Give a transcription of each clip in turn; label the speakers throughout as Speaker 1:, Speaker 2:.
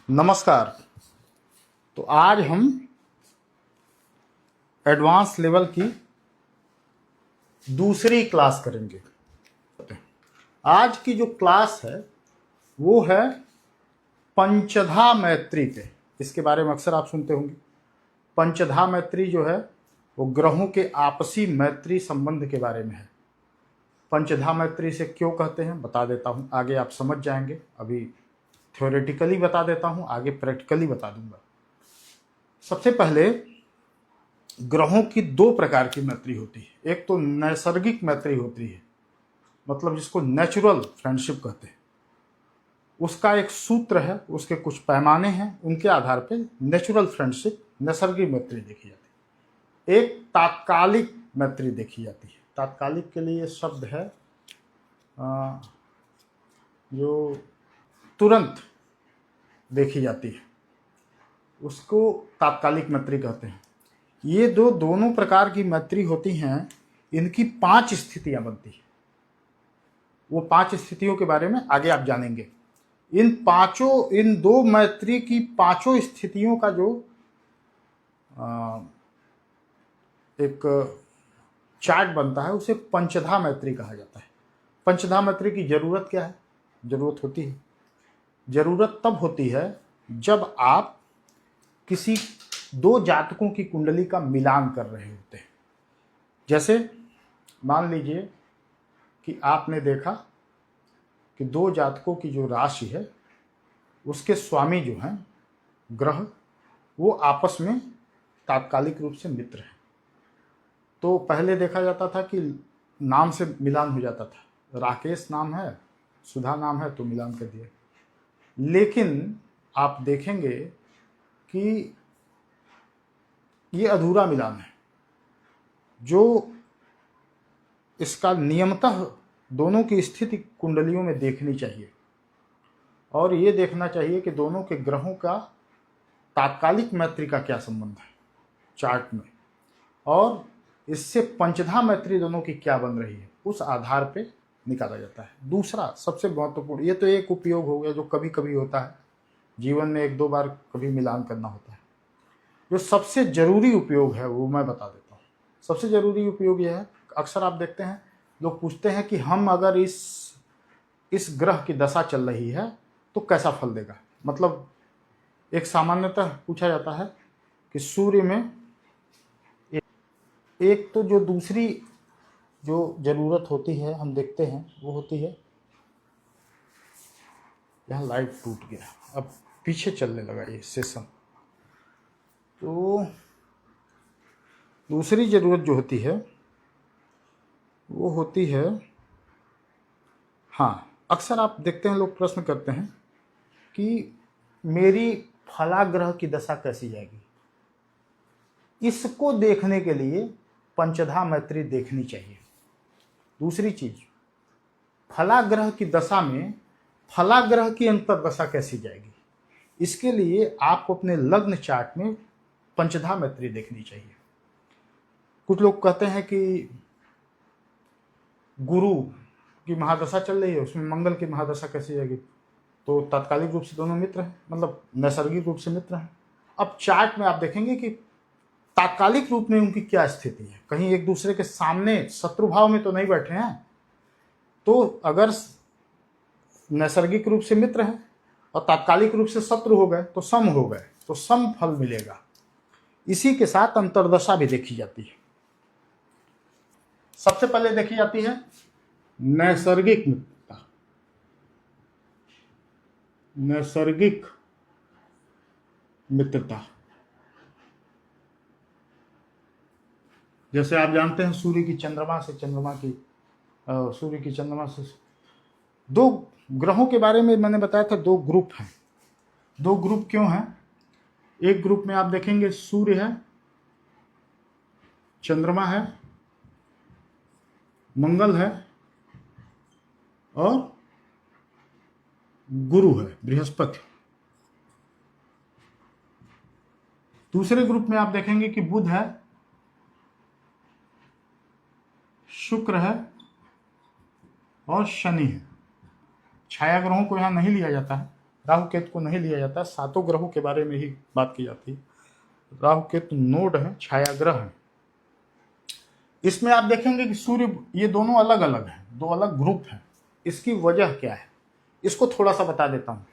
Speaker 1: नमस्कार। तो आज हम एडवांस लेवल की दूसरी क्लास करेंगे। आज की जो क्लास है वो है पंचधा मैत्री पे। इसके बारे में अक्सर आप सुनते होंगे। पंचधा मैत्री जो है वो ग्रहों के आपसी मैत्री संबंध के बारे में है। पंचधा मैत्री से क्यों कहते हैं बता देता हूँ, आगे आप समझ जाएंगे। अभी थ्योरेटिकली बता देता हूँ, आगे प्रैक्टिकली बता दूंगा। सबसे पहले ग्रहों की दो प्रकार की मैत्री होती है। एक तो नैसर्गिक मैत्री होती है, मतलब जिसको नेचुरल फ्रेंडशिप कहते हैं। उसका एक सूत्र है, उसके कुछ पैमाने हैं, उनके आधार पर नेचुरल फ्रेंडशिप, नैसर्गिक मैत्री देखी जाती है। एक तात्कालिक मैत्री देखी जाती है। तात्कालिक के लिए शब्द है जो तुरंत देखी जाती है, उसको तात्कालिक मैत्री कहते हैं। ये दोनों प्रकार की मैत्री होती हैं। इनकी 5 स्थितियां बनती हैं। वो 5 स्थितियों के बारे में आगे आप जानेंगे। इन दो मैत्री की 5 स्थितियों का जो एक चार्ट बनता है उसे पंचधा मैत्री कहा जाता है। पंचधा मैत्री की जरूरत क्या है? जरूरत तब होती है जब आप किसी दो जातकों की कुंडली का मिलान कर रहे होते हैं। जैसे मान लीजिए कि आपने देखा कि दो जातकों की जो राशि है उसके स्वामी जो हैं ग्रह, वो आपस में तात्कालिक रूप से मित्र हैं। तो पहले देखा जाता था कि नाम से मिलान हो जाता था। राकेश नाम है, सुधा नाम है, तो मिलान कर दिया। लेकिन आप देखेंगे कि ये अधूरा मिलान है। जो इसका नियमतः दोनों की स्थिति कुंडलियों में देखनी चाहिए और ये देखना चाहिए कि दोनों के ग्रहों का तात्कालिक मैत्री का क्या संबंध है चार्ट में, और इससे पंचधा मैत्री दोनों की क्या बन रही है, उस आधार पे निकाला जाता है। दूसरा सबसे महत्वपूर्ण, ये तो एक उपयोग हो गया जो कभी कभी होता है, जीवन में 1-2 बार कभी मिलान करना होता है। जो सबसे जरूरी उपयोग है वो मैं बता देता हूँ। सबसे जरूरी उपयोग यह है, अक्सर आप देखते हैं लोग पूछते हैं कि हम अगर इस ग्रह की दशा चल रही है तो कैसा फल देगा। मतलब एक सामान्यतः पूछा जाता है कि सूर्य में एक तो जो दूसरी जो जरूरत होती है हम देखते हैं वो होती है, यहाँ लाइट टूट गया, अब पीछे चलने लगा ये सेशन। तो दूसरी जरूरत जो होती है वो होती है, हाँ, अक्सर आप देखते हैं लोग प्रश्न करते हैं कि मेरी फलाग्रह की दशा कैसी जाएगी। इसको देखने के लिए पंचधा मैत्री देखनी चाहिए। दूसरी चीज, फलाग्रह की दशा में फलाग्रह की अंतर्दशा कैसी जाएगी, इसके लिए आपको अपने लग्न चार्ट में पंचधा मैत्री देखनी चाहिए। कुछ लोग कहते हैं कि गुरु की महादशा चल रही है, उसमें मंगल की महादशा कैसी जाएगी, तो तात्कालिक रूप से दोनों मित्र हैं, मतलब नैसर्गिक रूप से मित्र हैं। अब चार्ट में आप देखेंगे कि तात्कालिक रूप में उनकी क्या स्थिति है, कहीं एक दूसरे के सामने शत्रु भाव में तो नहीं बैठे हैं। तो अगर नैसर्गिक रूप से मित्र हैं और तात्कालिक रूप से शत्रु हो गए तो सम हो गए, तो सम फल मिलेगा। इसी के साथ अंतर्दशा भी देखी जाती है। सबसे पहले देखी जाती है नैसर्गिक मित्रता। नैसर्गिक मित्रता, जैसे आप जानते हैं सूर्य की चंद्रमा से दो ग्रहों के बारे में मैंने बताया था, 2 ग्रुप हैं। 2 ग्रुप क्यों हैं? एक ग्रुप में आप देखेंगे सूर्य है, चंद्रमा है, मंगल है और गुरु है, बृहस्पति। दूसरे ग्रुप में आप देखेंगे कि बुध है, शुक्र है और शनि है। छाया ग्रहों को यहां नहीं लिया जाता है, राहु केतु को नहीं लिया जाता, 7 ग्रहों के बारे में ही बात की जाती है। राहु केतु नोड है, छाया ग्रह है। इसमें आप देखेंगे कि सूर्य, ये दोनों अलग अलग हैं, दो अलग ग्रुप हैं। इसकी वजह क्या है, इसको थोड़ा सा बता देता हूं,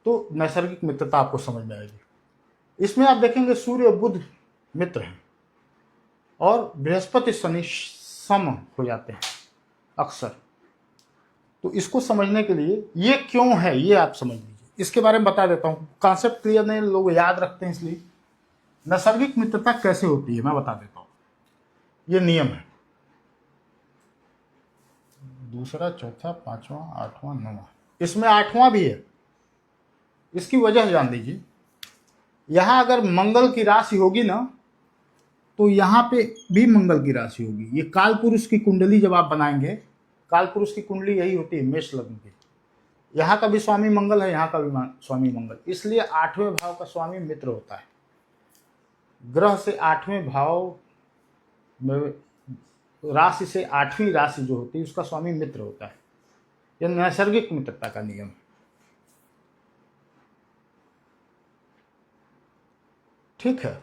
Speaker 1: तो नैसर्गिक मित्रता आपको समझ में आएगी। इसमें आप देखेंगे सूर्य और बुध मित्र हैं और बृहस्पति शनि सम हो जाते हैं अक्सर। तो इसको समझने के लिए ये क्यों है, ये आप समझ लीजिए। इसके बारे में बता देता हूं, कॉन्सेप्ट क्लियर नहीं, लोग याद रखते हैं इसलिए। नैसर्गिक मित्रता कैसे होती है मैं बता देता हूं। ये नियम है, दूसरा, चौथा, पांचवा, आठवां, नौवां, इसमें आठवां भी है। इसकी वजह जान लीजिए। यहां अगर मंगल की राशि होगी ना, तो यहां पे भी मंगल की राशि होगी। ये काल पुरुष की कुंडली जब आप बनाएंगे, काल पुरुष की कुंडली यही होती है, मेष लग्न की। यहाँ का भी स्वामी मंगल है, यहाँ का भी स्वामी मंगल, इसलिए 8वें भाव का स्वामी मित्र होता है। ग्रह से 8वें भाव में, राशि से 8वीं राशि जो होती है उसका स्वामी मित्र होता है। यह नैसर्गिक मित्रता का नियम है। ठीक है,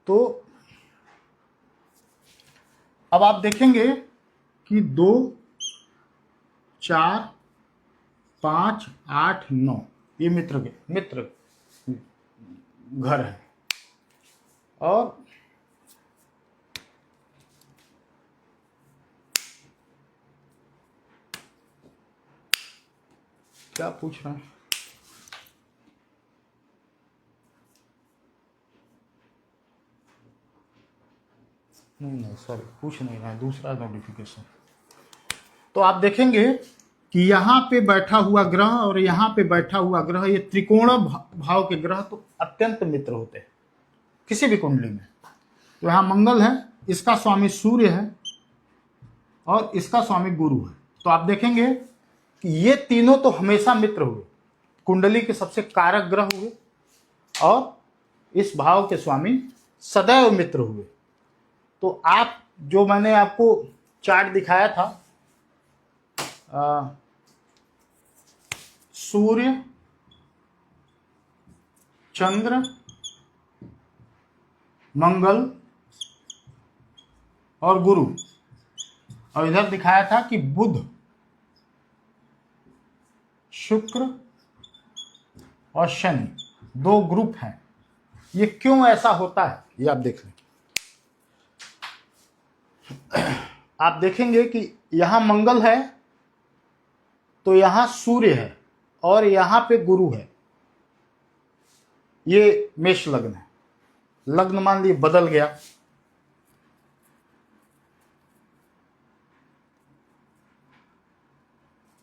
Speaker 1: तो अब आप देखेंगे कि 2, 4, 5, 8, 9 ये मित्र घर है। और क्या पूछ रहे हैं, नहीं सॉरी, पूछ नहीं रहा है, दूसरा नोटिफिकेशन। तो आप देखेंगे कि यहाँ पे बैठा हुआ ग्रह और यहाँ पे बैठा हुआ ग्रह, ये त्रिकोण भाव के ग्रह तो अत्यंत मित्र होते हैं किसी भी कुंडली में। तो यहाँ मंगल है, इसका स्वामी सूर्य है और इसका स्वामी गुरु है। तो आप देखेंगे कि ये तीनों तो हमेशा मित्र हुए, कुंडली के सबसे कारक ग्रह हुए और इस भाव के स्वामी सदैव मित्र हुए। तो आप जो मैंने आपको चार्ट दिखाया था, सूर्य, चंद्र, मंगल और गुरु, और इधर दिखाया था कि बुध, शुक्र और शनि, 2 ग्रुप हैं। ये क्यों ऐसा होता है ये आप देख लें। आप देखेंगे कि यहां मंगल है तो यहां सूर्य है और यहां पे गुरु है। ये मेष लग्न है, लग्न मान लीजिए बदल गया।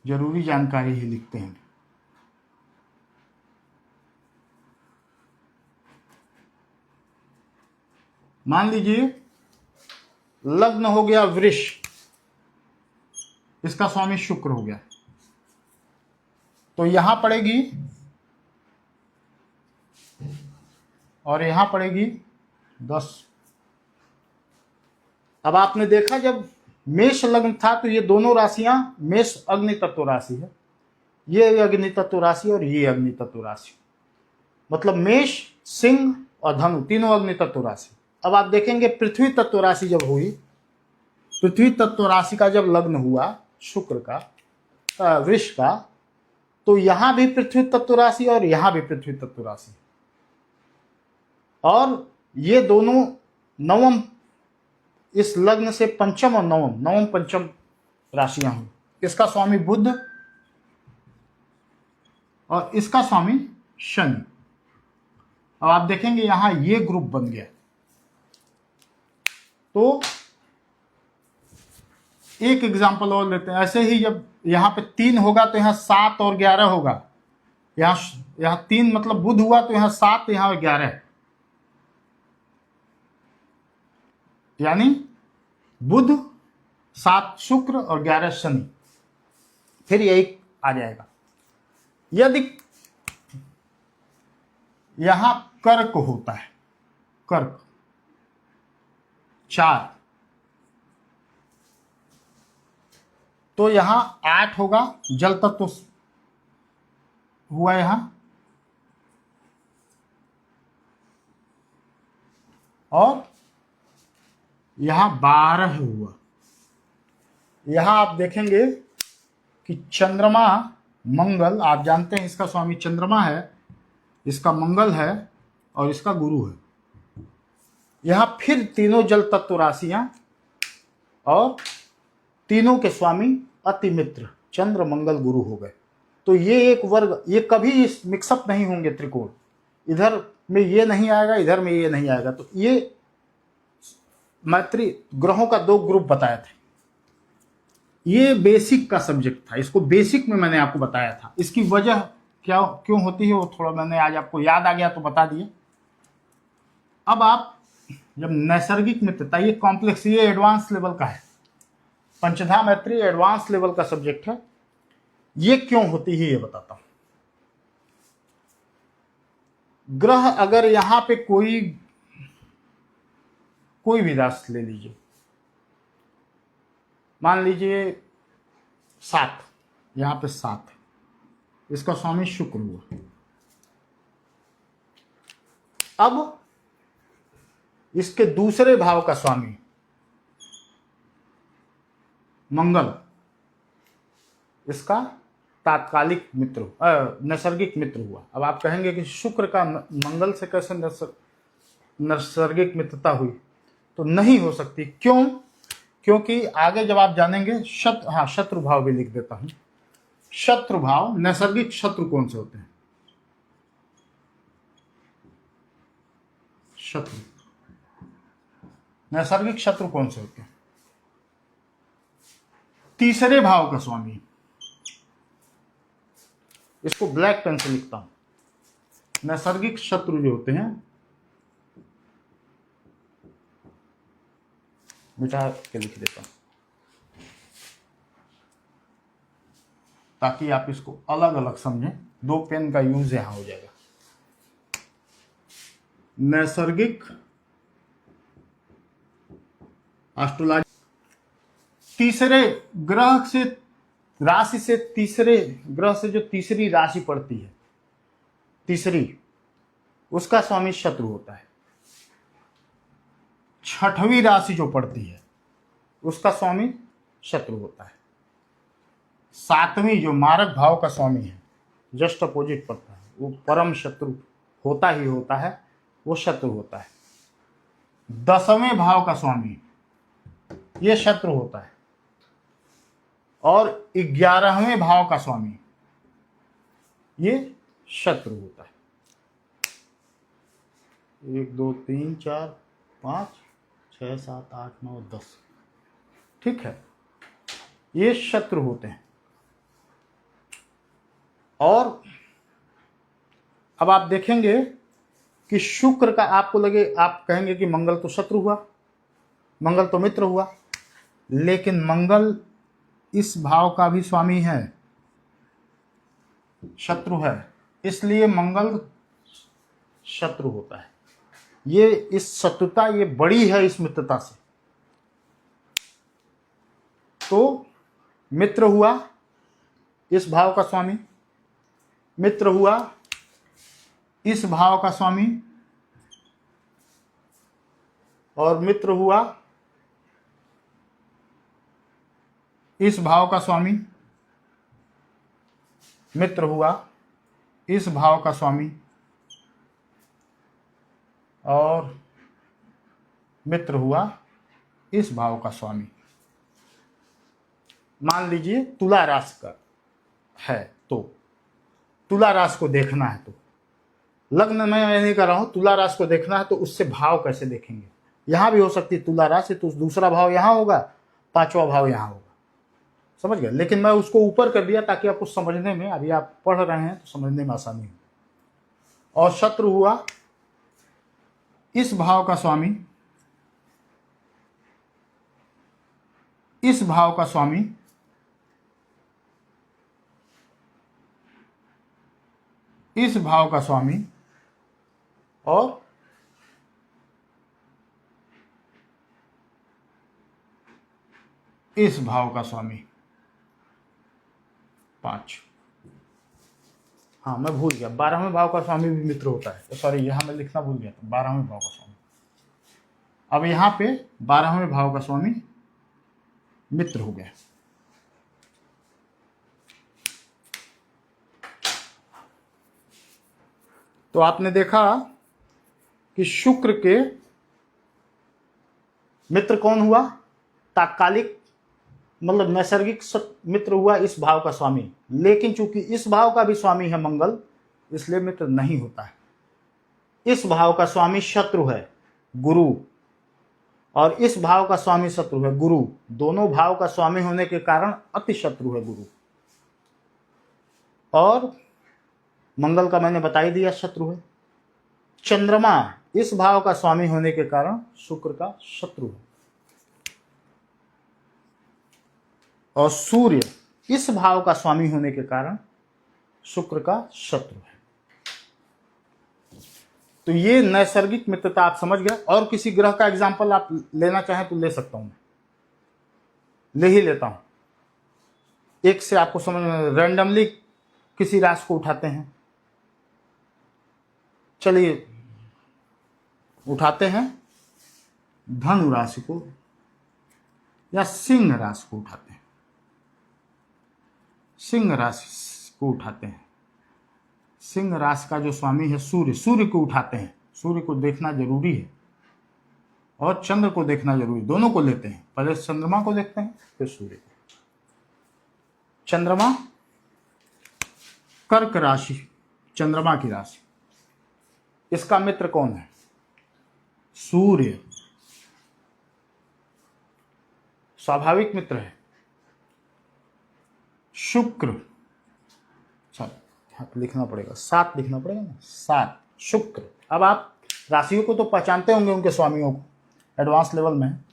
Speaker 1: जरूरी जानकारी ही लिखते हैं। मान लीजिए लग्न हो गया वृष, इसका स्वामी शुक्र हो गया, तो यहां पड़ेगी और यहां पड़ेगी 10। अब आपने देखा जब मेष लग्न था तो ये दोनों राशियां, मेष अग्नि तत्व राशि है, ये अग्नि तत्व राशि और ये अग्नि तत्व राशि, मतलब मेष, सिंह और धनु तीनों अग्नि तत्व राशि। अब आप देखेंगे पृथ्वी तत्व राशि जब हुई, पृथ्वी तत्व राशि का जब लग्न हुआ शुक्र का, वृष का, तो यहां भी पृथ्वी तत्व राशि और यहां भी पृथ्वी तत्व राशि, और ये दोनों नवम, इस लग्न से पंचम और नवम पंचम राशियां हुई। इसका स्वामी बुध और इसका स्वामी शनि। अब आप देखेंगे यहां ये ग्रुप बन गया। तो एक एग्जांपल और लेते हैं। ऐसे ही जब यहां पे 3 होगा तो यहां 7 और 11 होगा। यहां 3 मतलब बुध हुआ तो यहां 7, यहां 11, यानी बुध, 7 शुक्र और 11 शनि, फिर यही आ जाएगा। यदि यहां कर्क होता है, कर्क 4, तो यहां 8 होगा जल तत्व हुआ यहां और यहां 12 हुआ। यहां आप देखेंगे कि चंद्रमा मंगल, आप जानते हैं इसका स्वामी चंद्रमा है, इसका मंगल है और इसका गुरु है। यहां फिर तीनों जल तत्व राशियां और तीनों के स्वामी अति मित्र चंद्र मंगल गुरु हो गए। तो ये एक वर्ग, ये कभी इस मिक्सअप नहीं होंगे त्रिकोण, इधर में ये नहीं आएगा, इधर में ये नहीं आएगा। तो ये मैत्री ग्रहों का 2 ग्रुप बताया था। ये बेसिक का सब्जेक्ट था, इसको बेसिक में मैंने आपको बताया था। इसकी वजह क्या क्यों होती है वो थोड़ा मैंने आज आपको याद आ गया तो बता दिए। अब आप जब नैसर्गिक मित्रता, ये कॉम्प्लेक्स, ये एडवांस लेवल का है, पंचधा मैत्री एडवांस लेवल का सब्जेक्ट है। ये क्यों होती है ये बताता हूं। ग्रह अगर यहां पे कोई भी राशि ले लीजिए, मान लीजिए 7, यहां पे 7, इसका स्वामी शुक्र हुआ। अब इसके दूसरे भाव का स्वामी मंगल, इसका तात्कालिक मित्र, नैसर्गिक मित्र हुआ। अब आप कहेंगे कि शुक्र का मंगल से कैसे नैसर्गिक मित्रता हुई? तो नहीं हो सकती। क्यों? क्योंकि आगे जब आप जानेंगे शत्रु भाव भी लिख देता हूं। शत्रु भाव, नैसर्गिक शत्रु कौन से होते हैं? शत्रु, नैसर्गिक शत्रु कौन से होते हैं? तीसरे भाव का स्वामी, इसको ब्लैक पेन से लिखता हूं। नैसर्गिक शत्रु जो होते हैं, मिटा के लिख देता हूं ताकि आप इसको अलग अलग समझें। 2 पेन का यूज यहां हो जाएगा। नैसर्गिक एस्ट्रोलॉजी, तीसरे ग्रह से, राशि से, तीसरे ग्रह से जो तीसरी राशि पड़ती है, तीसरी, उसका स्वामी शत्रु होता है। 6वीं राशि जो पड़ती है उसका स्वामी शत्रु होता है। 7वीं जो मारक भाव का स्वामी है, जस्ट अपोजिट पड़ता है, वो परम शत्रु होता ही होता है, वो शत्रु होता है। 10वें भाव का स्वामी ये शत्रु होता है और 11वें भाव का स्वामी ये शत्रु होता है। 1 2 3 4 5 6 7 8 9 10, ठीक है, ये शत्रु होते हैं। और अब आप देखेंगे कि शुक्र का, आपको लगे, आप कहेंगे कि मंगल तो शत्रु हुआ, मंगल तो मित्र हुआ, लेकिन मंगल इस भाव का भी स्वामी है, शत्रु है, इसलिए मंगल शत्रु होता है। ये इस शत्रुता ये बड़ी है इस मित्रता से। तो मित्र हुआ इस भाव का स्वामी, मित्र हुआ इस भाव का स्वामी, और मित्र हुआ इस भाव का स्वामी, मित्र हुआ इस भाव का स्वामी, और मित्र हुआ इस भाव का स्वामी। मान लीजिए तुला राशि का है, तो तुला राशि को देखना है, तो लग्न में मैं नहीं कर रहा हूं, तुला राशि को देखना है, तो उससे भाव कैसे देखेंगे? यहां भी हो सकती है तुला राशि, तो दूसरा भाव यहां होगा, 5वां भाव यहां होगा, समझ गए? लेकिन मैं उसको ऊपर कर दिया ताकि आपको समझने में, अभी आप पढ़ रहे हैं तो समझने में आसानी हो। और शत्रु हुआ इस भाव का स्वामी, इस भाव का स्वामी, इस भाव का स्वामी, और इस भाव का स्वामी, 5। हाँ मैं भूल गया, 12वें भाव का स्वामी भी मित्र होता है, सॉरी यहाँ मैं लिखना भूल गया था, 12वें भाव का स्वामी। अब यहाँ पे 12वें भाव का स्वामी मित्र हो गया। तो आपने देखा कि शुक्र के मित्र कौन हुआ? तात्कालिक मतलब नैसर्गिक मित्र हुआ इस भाव का स्वामी, लेकिन चूंकि इस भाव का भी स्वामी है मंगल, इसलिए मित्र नहीं होता है। इस भाव का स्वामी शत्रु है गुरु, और इस भाव का स्वामी शत्रु है गुरु। दोनों भाव का स्वामी होने के कारण अति शत्रु है गुरु, और मंगल का मैंने बता ही दिया शत्रु है। चंद्रमा इस भाव का स्वामी होने के कारण शुक्र का शत्रु है, और सूर्य इस भाव का स्वामी होने के कारण शुक्र का शत्रु है। तो ये नैसर्गिक मित्रता आप समझ गए। और किसी ग्रह का एग्जांपल आप लेना चाहें तो ले सकता हूं, मैं ले ही लेता हूं, एक से आपको समझ में। रैंडमली किसी राशि को उठाते हैं, चलिए उठाते हैं धनु राशि को या सिंह राशि को उठाते हैं। सिंह राशि को उठाते हैं। सिंह राशि का जो स्वामी है सूर्य, सूर्य को उठाते हैं। सूर्य को देखना जरूरी है और चंद्र को देखना जरूरी, दोनों को लेते हैं। पहले चंद्रमा को देखते हैं फिर सूर्य को। चंद्रमा कर्क राशि, चंद्रमा की राशि, इसका मित्र कौन है? सूर्य, स्वाभाविक मित्र है। शुक्र, लिखना पड़ेगा 7, लिखना पड़ेगा ना 7, शुक्र। अब आप राशियों को तो पहचानते होंगे, उनके स्वामियों को एडवांस लेवल में।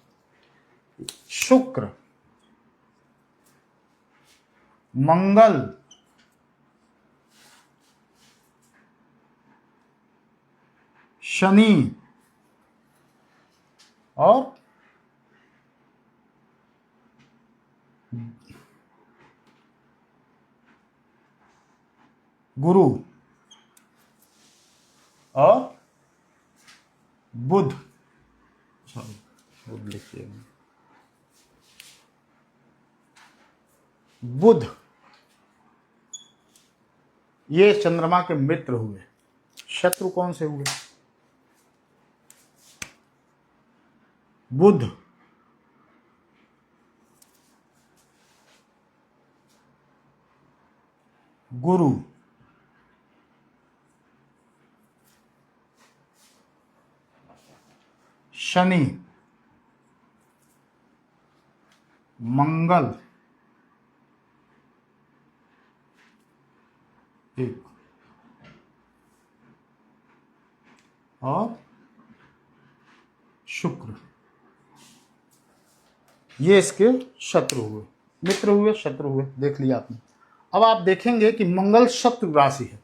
Speaker 1: शुक्र, मंगल, शनि और गुरु और बुध, बुध लिखिए, बुध ये चंद्रमा के मित्र हुए। शत्रु कौन से हुए? बुध, गुरु, शनि, मंगल, एक और शुक्र, ये इसके शत्रु हुए। मित्र हुए, शत्रु हुए, देख लिया आपने। अब आप देखेंगे कि मंगल शत्रु राशि है।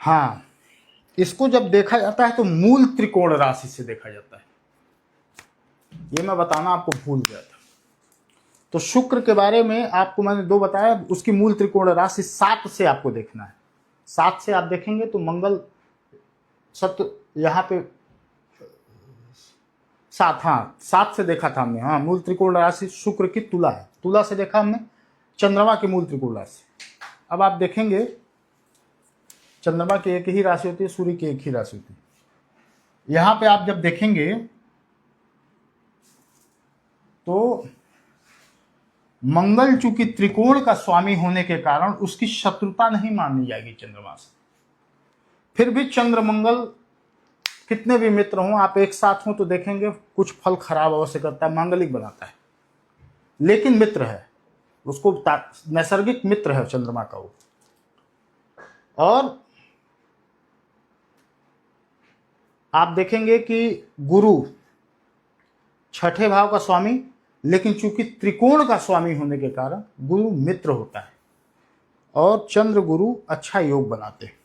Speaker 1: हाँ, इसको जब देखा जाता है तो मूल त्रिकोण राशि से देखा जाता है। ये मैं बताना आपको भूल गया था। तो शुक्र के बारे में आपको मैंने 2 बताया, उसकी मूल त्रिकोण राशि 7 से आपको देखना है। 7 से आप देखेंगे तो मंगल शत्रु, यहाँ पे 7, हाँ 7 से देखा था हमने। हाँ, मूल त्रिकोण राशि शुक्र की तुला है, तुला से देखा हमने चंद्रमा की मूल त्रिकोण राशि। अब आप देखेंगे चंद्रमा की एक ही राशि होती है, सूर्य की एक ही राशि होती है। यहां पे आप जब देखेंगे तो मंगल चूंकि त्रिकोण का स्वामी होने के कारण उसकी शत्रुता नहीं मानी जाएगी चंद्रमा से। फिर भी चंद्र मंगल कितने भी मित्र हों, आप एक साथ हों तो देखेंगे कुछ फल खराब अवश्य करता है, मांगलिक बनाता है, लेकिन मित्र है, उसको नैसर्गिक मित्र है चंद्रमा का वो। और आप देखेंगे कि गुरु 6ठे भाव का स्वामी, लेकिन चूंकि त्रिकोण का स्वामी होने के कारण गुरु मित्र होता है, और चंद्र गुरु अच्छा योग बनाते हैं।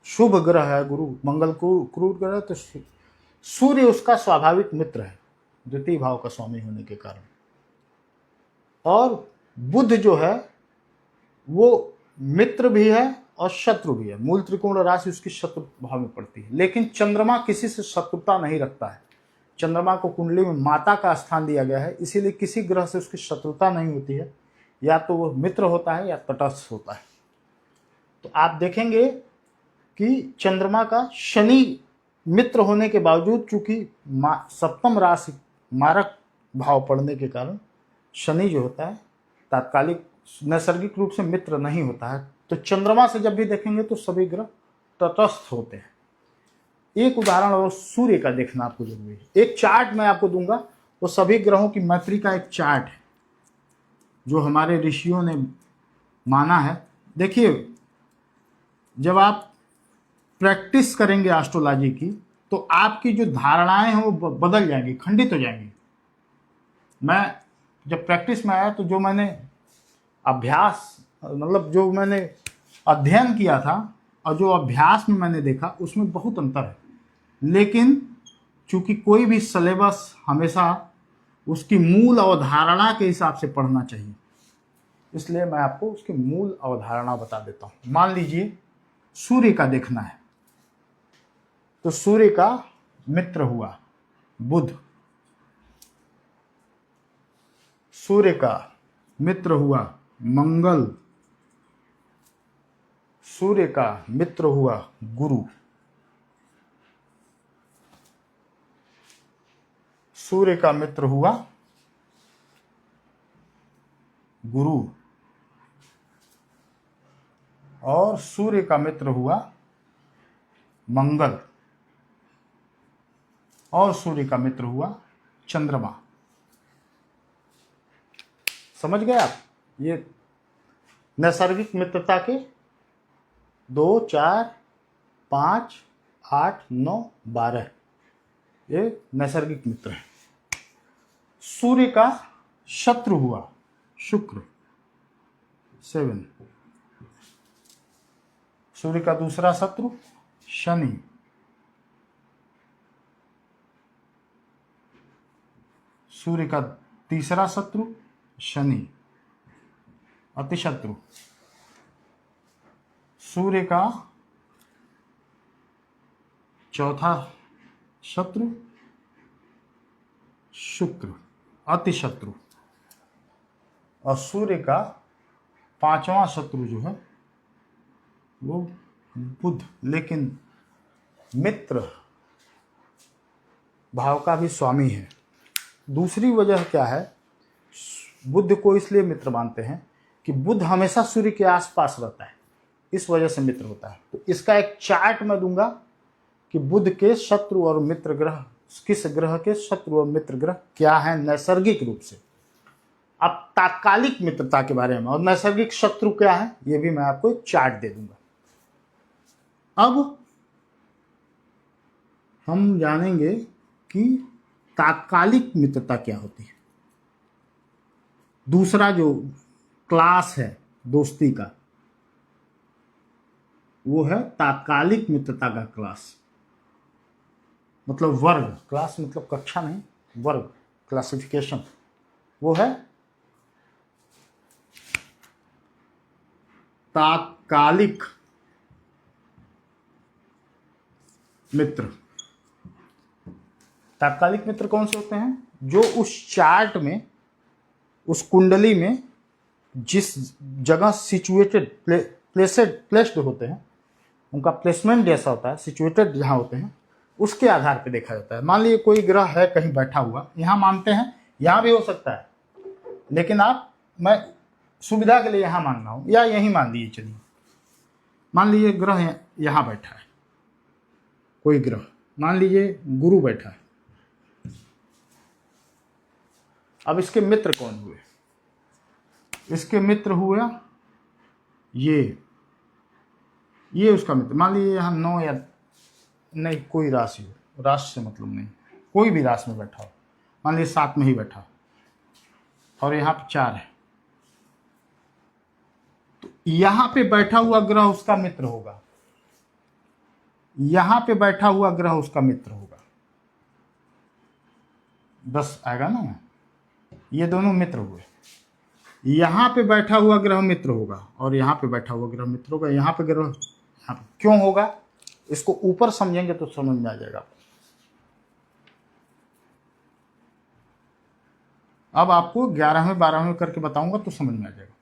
Speaker 1: शुभ ग्रह है गुरु, मंगल को क्रूर ग्रह, तो सूर्य उसका स्वाभाविक मित्र है द्वितीय भाव का स्वामी होने के कारण। और बुध जो है वो मित्र भी है और शत्रु भी है। मूल त्रिकोण राशि उसकी शत्रु भाव में पड़ती है, लेकिन चंद्रमा किसी से शत्रुता नहीं रखता है। चंद्रमा को कुंडली में माता का स्थान दिया गया है, इसीलिए किसी ग्रह से उसकी शत्रुता नहीं होती है। या तो वो मित्र होता है या तटस्थ होता है। तो आप देखेंगे कि चंद्रमा का शनि मित्र होने के बावजूद, चूंकि सप्तम राशि मारक भाव पड़ने के कारण शनि जो होता है तात्कालिक नैसर्गिक रूप से मित्र नहीं होता है। तो चंद्रमा से जब भी देखेंगे तो सभी ग्रह तटस्थ होते हैं। एक उदाहरण और सूर्य का देखना आपको जरूरी है। एक चार्ट मैं आपको दूंगा, वो सभी ग्रहों की मैत्री का एक चार्ट है जो हमारे ऋषियों ने माना है। देखिए, जब आप प्रैक्टिस करेंगे एस्ट्रोलॉजी की तो आपकी जो धारणाएं हैं वो बदल जाएंगी, खंडित हो जाएंगी। मैं जब प्रैक्टिस में आया तो जो मैंने अभ्यास, मतलब जो मैंने अध्ययन किया था और जो अभ्यास में मैंने देखा, उसमें बहुत अंतर है। लेकिन चूंकि कोई भी सिलेबस हमेशा उसकी मूल अवधारणा के हिसाब से पढ़ना चाहिए, इसलिए मैं आपको उसकी मूल अवधारणा बता देता हूं। मान लीजिए सूर्य का देखना है, तो सूर्य का मित्र हुआ बुध, सूर्य का मित्र हुआ मंगल, सूर्य का मित्र हुआ गुरु, सूर्य का मित्र हुआ गुरु, और सूर्य का मित्र हुआ मंगल, और सूर्य का मित्र हुआ चंद्रमा। समझ गए आप? ये नैसर्गिक मित्रता के 2, 4, 5, 8, 9, 12 ये नैसर्गिक मित्र है। सूर्य का शत्रु हुआ शुक्र 7, सूर्य का दूसरा शत्रु शनि, सूर्य का तीसरा शत्रु शनि अतिशत्रु, सूर्य का चौथा शत्रु शुक्र अतिशत्रु, और सूर्य का पांचवा शत्रु जो है वो बुध, लेकिन मित्र भाव का भी स्वामी है। दूसरी वजह क्या है, बुध को इसलिए मित्र मानते हैं कि बुध हमेशा सूर्य के आसपास रहता है, इस वजह से मित्र होता है। तो इसका एक चार्ट मैं दूंगा कि बुध के शत्रु और मित्र ग्रह, किस ग्रह के शत्रु और मित्र ग्रह क्या है नैसर्गिक रूप से। अब तात्कालिक मित्रता के बारे में और नैसर्गिक शत्रु क्या है ये भी मैं आपको एक चार्ट दे दूंगा। अब हम जानेंगे कि तात्कालिक मित्रता क्या होती है। दूसरा जो क्लास है दोस्ती का वो है तात्कालिक मित्रता का क्लास, मतलब वर्ग। क्लास मतलब कक्षा नहीं, वर्ग, क्लासिफिकेशन। वो है तात्कालिक मित्र। तात्कालिक मित्र कौन से होते हैं? जो उस चार्ट में, उस कुंडली में जिस जगह सिचुएटेड, प्लेस्ड होते हैं, उनका प्लेसमेंट जैसा होता है, सिचुएटेड जहां होते हैं उसके आधार पे देखा जाता है। मान लीजिए कोई ग्रह है कहीं बैठा हुआ, यहां मानते हैं, यहां भी हो सकता है, लेकिन मैं सुविधा के लिए यहां मान रहा हूं, या यहीं मान लीजिए। चलिए मान लीजिए ग्रह यहां बैठा है, कोई ग्रह, मान लीजिए गुरु बैठा है। अब इसके मित्र कौन हुए? इसके मित्र हुआ ये उसका मित्र। मान लीजिए यहाँ 9 या नहीं, कोई राशि हो, राशि से मतलब नहीं, कोई भी राशि में बैठा हो, मान लीजिए 7 में ही बैठा हो और यहाँ पे 4 है, तो यहाँ पे बैठा हुआ ग्रह उसका मित्र होगा, यहाँ पे बैठा हुआ ग्रह उसका मित्र होगा। 10 आएगा ना, ये दोनों मित्र हुए। यहाँ पे बैठा हुआ ग्रह मित्र होगा और यहाँ पे बैठा हुआ ग्रह मित्र होगा, यहाँ पे ग्रह, यहाँ पे क्यों होगा, इसको ऊपर समझेंगे तो समझ में आ जाएगा। अब आपको 11वें 12वें करके बताऊंगा तो समझ में आ जाएगा।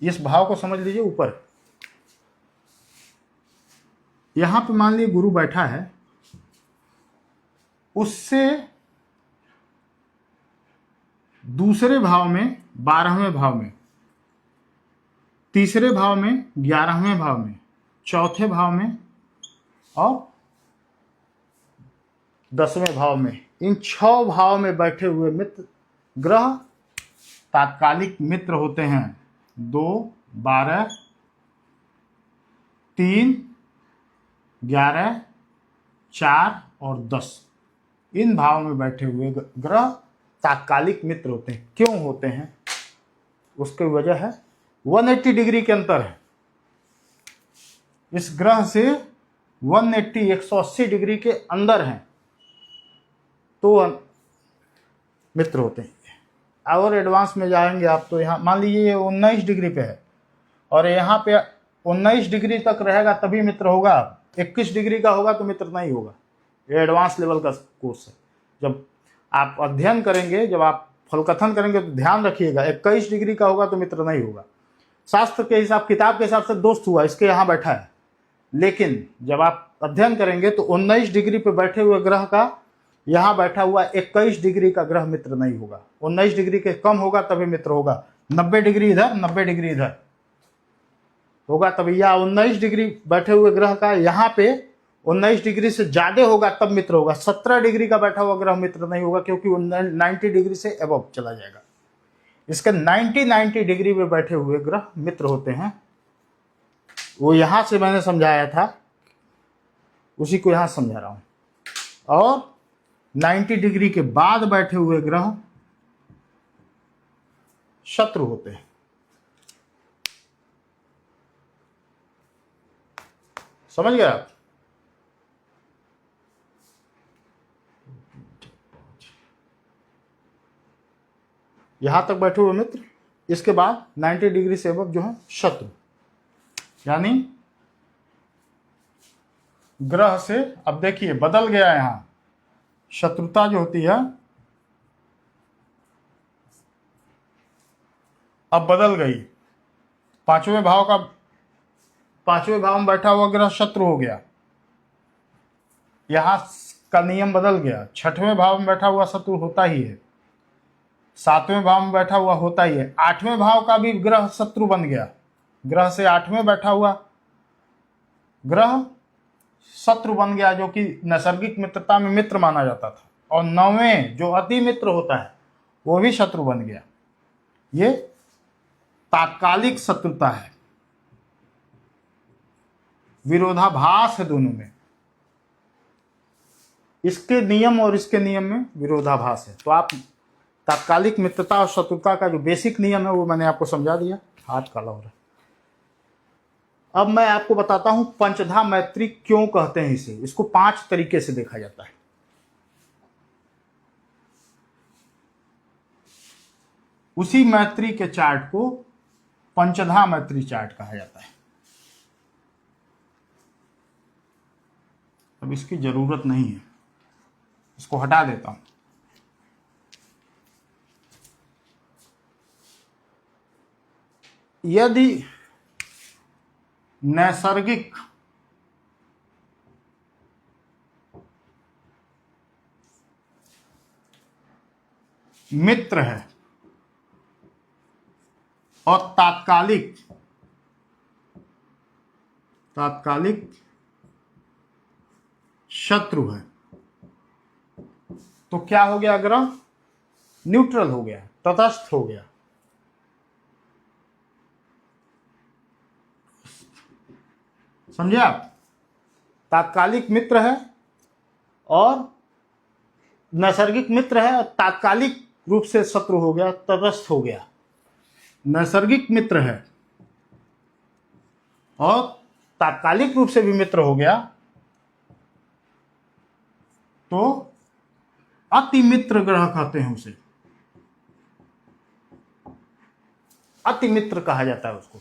Speaker 1: इस भाव को समझ लीजिए। ऊपर यहां पे मान लीजिए गुरु बैठा है, उससे दूसरे भाव में 12वें भाव में, तीसरे भाव में 11वें भाव में, चौथे भाव में और 10वें भाव में, इन 6 भाव में बैठे हुए मित्र ग्रह तात्कालिक मित्र होते हैं। 2, 12, 3, 11, 4 और 10, इन भाव में बैठे हुए ग्रह तात्कालिक मित्र होते हैं। क्यों होते हैं, उसकी वजह है 180 डिग्री के अंतर है। इस ग्रह से 180 डिग्री के अंदर हैं तो मित्र होते हैं। और एडवांस में जाएंगे आप तो यहाँ मान लीजिए ये 19 डिग्री पे है और यहाँ पे 19 डिग्री तक रहेगा तभी मित्र होगा। 21 डिग्री का होगा तो मित्र नहीं होगा। ये एडवांस लेवल का कोर्स है। जब आप अध्ययन करेंगे, जब आप फलकथन करेंगे तो ध्यान रखिएगा, 21 डिग्री का होगा तो मित्र नहीं होगा। शास्त्र के हिसाब, किताब के हिसाब से दोस्त हुआ, इसके यहाँ बैठा है, लेकिन जब आप अध्ययन करेंगे तो 19 डिग्री पे बैठे हुए ग्रह का यहाँ बैठा हुआ 21 डिग्री का ग्रह मित्र नहीं होगा। 19 डिग्री के कम होगा तभी मित्र होगा। 90 डिग्री इधर, 90 डिग्री इधर होगा तभी, या 19 डिग्री बैठे हुए ग्रह का यहाँ पे 19 डिग्री से ज्यादा होगा तब मित्र होगा। 17 डिग्री का बैठा हुआ ग्रह मित्र नहीं होगा क्योंकि 90 डिग्री से एबव चला जाएगा। इसके 90 डिग्री में बैठे हुए ग्रह मित्र होते हैं। वो यहां से मैंने समझाया था, उसी को यहां समझा रहा हूं। और 90 डिग्री के बाद बैठे हुए ग्रह शत्रु होते हैं। समझ गए आप? यहां तक बैठे हुए मित्र, इसके बाद 90 डिग्री से अब जो है शत्रु, यानी ग्रह से अब देखिए बदल गया। यहां शत्रुता जो होती है अब बदल गई। पांचवें भाव में बैठा हुआ ग्रह शत्रु हो गया, यहां का नियम बदल गया। 6वें भाव में बैठा हुआ शत्रु होता ही है, 7वें भाव में बैठा हुआ होता ही है। 8वें भाव का भी ग्रह शत्रु बन गया। ग्रह से 8वें बैठा हुआ ग्रह शत्रु बन गया, जो कि नैसर्गिक मित्रता में मित्र माना जाता था। और 9वें जो अति मित्र होता है वो भी शत्रु बन गया। ये तात्कालिक शत्रुता है, विरोधाभास है दोनों में। इसके नियम और इसके नियम में विरोधाभास है। तो आप तात्कालिक मित्रता और शत्रुता का जो बेसिक नियम है वो मैंने आपको समझा दिया। हाथ काला हो रहा है। अब मैं आपको बताता हूं पंचधा मैत्री क्यों कहते हैं इसे। इसको 5 तरीके से देखा जाता है। उसी मैत्री के चार्ट को पंचधा मैत्री चार्ट कहा जाता है। अब इसकी जरूरत नहीं है, इसको हटा देता हूं। यदि नैसर्गिक मित्र है और तात्कालिक शत्रु है तो क्या हो गया? ग्रह न्यूट्रल हो गया, तटस्थ हो गया। समझे आप? तात्कालिक मित्र है और नैसर्गिक मित्र है और तात्कालिक रूप से शत्रु हो गया, तटस्थ हो गया। नैसर्गिक मित्र है और तात्कालिक रूप से भी मित्र हो गया तो अति मित्र ग्रह कहते हैं उसे। अति मित्र कहा जाता है उसको,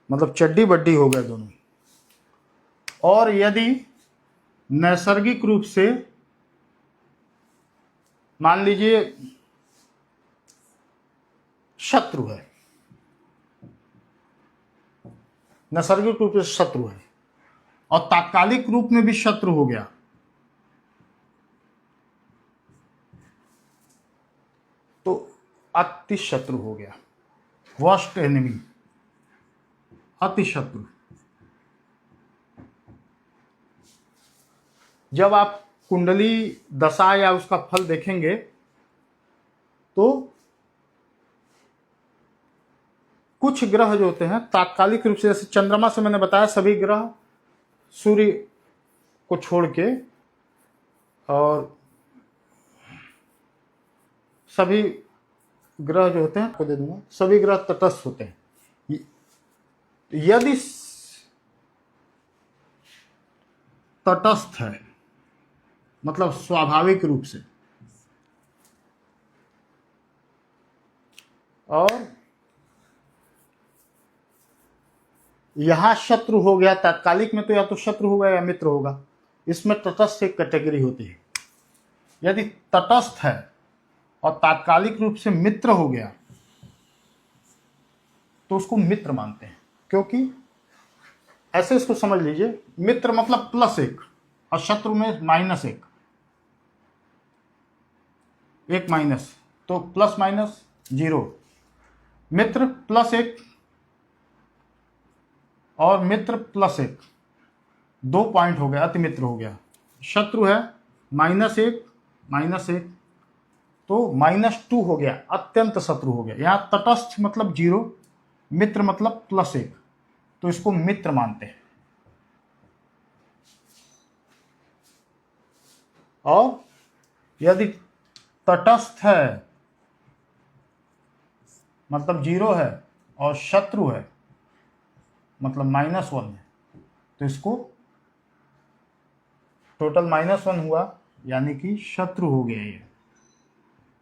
Speaker 1: मतलब चड्डी बड्डी हो गए दोनों। और यदि नैसर्गिक रूप से मान लीजिए शत्रु है, नैसर्गिक रूप से शत्रु है और तात्कालिक रूप में भी शत्रु हो गया, तो अति शत्रु हो गया, वर्स्ट एनिमी, अति शत्रु। जब आप कुंडली दशा या उसका फल देखेंगे तो कुछ ग्रह जो होते हैं तात्कालिक रूप से, जैसे चंद्रमा से मैंने बताया सभी ग्रह सूर्य को छोड़ के, और सभी ग्रह जो होते हैं आपको दे दूंगा, सभी ग्रह तटस्थ होते हैं। यदि तटस्थ है मतलब स्वाभाविक रूप से, और यहां शत्रु हो गया, तात्कालिक में तो या तो शत्रु होगा या मित्र होगा, इसमें तटस्थ एक कैटेगरी होती है। यदि तटस्थ है और तात्कालिक रूप से मित्र हो गया तो उसको मित्र मानते हैं, क्योंकि ऐसे इसको समझ लीजिए, मित्र मतलब +1 और शत्रु में -1, एक माइनस, तो +-0, मित्र +1 और मित्र +1, 2 पॉइंट हो गया, अति मित्र हो गया। शत्रु है -1, तो -2 हो गया, अत्यंत शत्रु हो गया। यहाँ तटस्थ मतलब 0, मित्र मतलब +1, तो इसको मित्र मानते हैं। और यदि तटस्थ है मतलब 0 है और शत्रु है मतलब -1 है, तो इसको टोटल -1 हुआ, यानी कि शत्रु हो गया ये।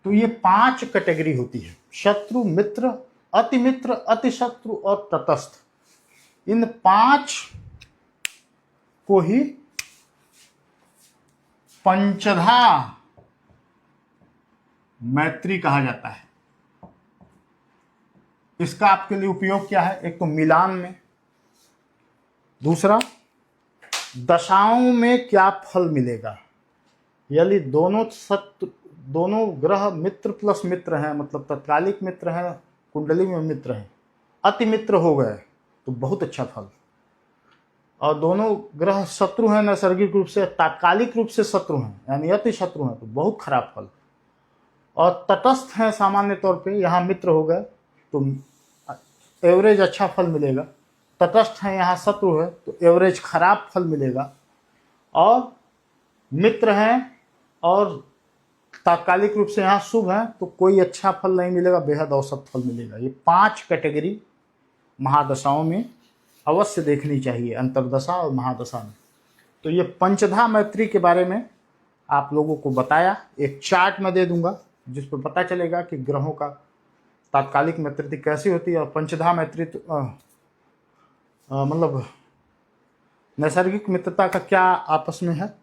Speaker 1: तो ये 5 कैटेगरी होती है, शत्रु, मित्र, अति मित्र, अति शत्रु और तटस्थ। इन 5 को ही पंचधा मैत्री कहा जाता है। इसका आपके लिए उपयोग क्या है? एक तो मिलान में, दूसरा दशाओं में क्या फल मिलेगा। यदि दोनों ग्रह मित्र प्लस मित्र हैं, मतलब तत्कालिक मित्र हैं, कुंडली में मित्र हैं, अति मित्र हो गए तो बहुत अच्छा फल, और दोनों ग्रह शत्रु हैं नैसर्गिक रूप से, तात्कालिक रूप से शत्रु हैं यानी अति शत्रु हैं तो बहुत खराब फल, और तटस्थ हैं सामान्य तौर पे, यहाँ मित्र हो गए तो एवरेज अच्छा फल मिलेगा। तटस्थ हैं यहाँ शत्रु है तो एवरेज खराब फल मिलेगा, और मित्र हैं और तात्कालिक रूप से यहाँ शुभ है तो कोई अच्छा फल नहीं मिलेगा, बेहद औसत फल मिलेगा। ये 5 कैटेगरी महादशाओं में अवश्य देखनी चाहिए, अंतर्दशा और महादशा में। तो ये पंचधा मैत्री के बारे में आप लोगों को बताया, एक चार्ट में दे दूंगा जिस पर पता चलेगा कि ग्रहों का तात्कालिक मैत्री कैसी होती है, और पंचधा मैत्री मतलब नैसर्गिक मित्रता का क्या आपस में है।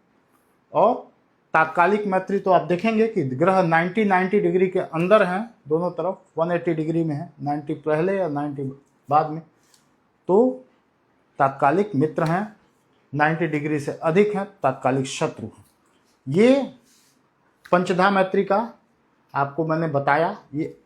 Speaker 1: और तात्कालिक मैत्री तो आप देखेंगे कि ग्रह 90 डिग्री के अंदर हैं दोनों तरफ, 180 डिग्री में है, 90 पहले या 90 बाद में, तो तात्कालिक मित्र हैं, 90 डिग्री से अधिक हैं तात्कालिक शत्रु हैं। ये पंचधा मैत्री का आपको मैंने बताया, ये